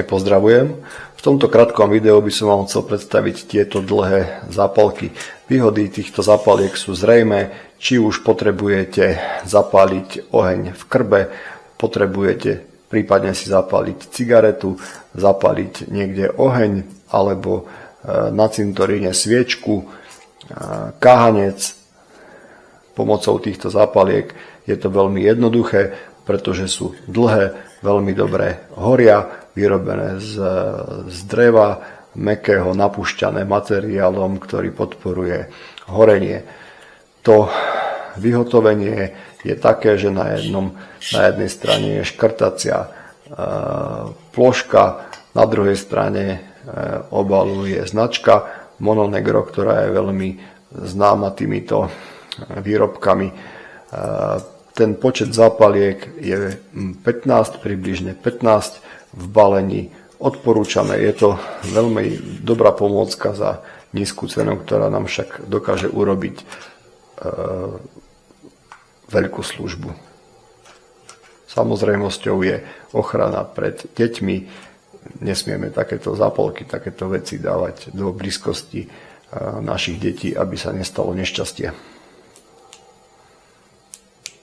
pozdravujem. V tomto krátkom videu by som vám chcel predstaviť tieto dlhé zápalky. Výhody týchto zápaliek sú zrejmé, či už potrebujete zapáliť oheň v krbe, potrebujete prípadne si zapáliť cigaretu, zapáliť niekde oheň, alebo na cintoríne sviečku, káhanec. Pomocou týchto zápaliek je to veľmi jednoduché, pretože sú dlhé, veľmi dobre horia, vyrobené z dreva, mäkkého, napúšťané materiálom, ktorý podporuje horenie. To vyhotovenie je také, že na jednej strane je škrtacia ploška, na druhej strane obalu je značka Mononegro, ktorá je veľmi známa týmito výrobkami. Ten počet zápaliek je 15, približne 15 v balení. Odporúčame, je to veľmi dobrá pomôcka za nízku cenu, ktorá nám však dokáže urobiť veľkú službu. Samozrejmosťou je ochrana pred deťmi. Nesmieme takéto zápalky, takéto veci dávať do blízkosti našich detí, aby sa nestalo nešťastie.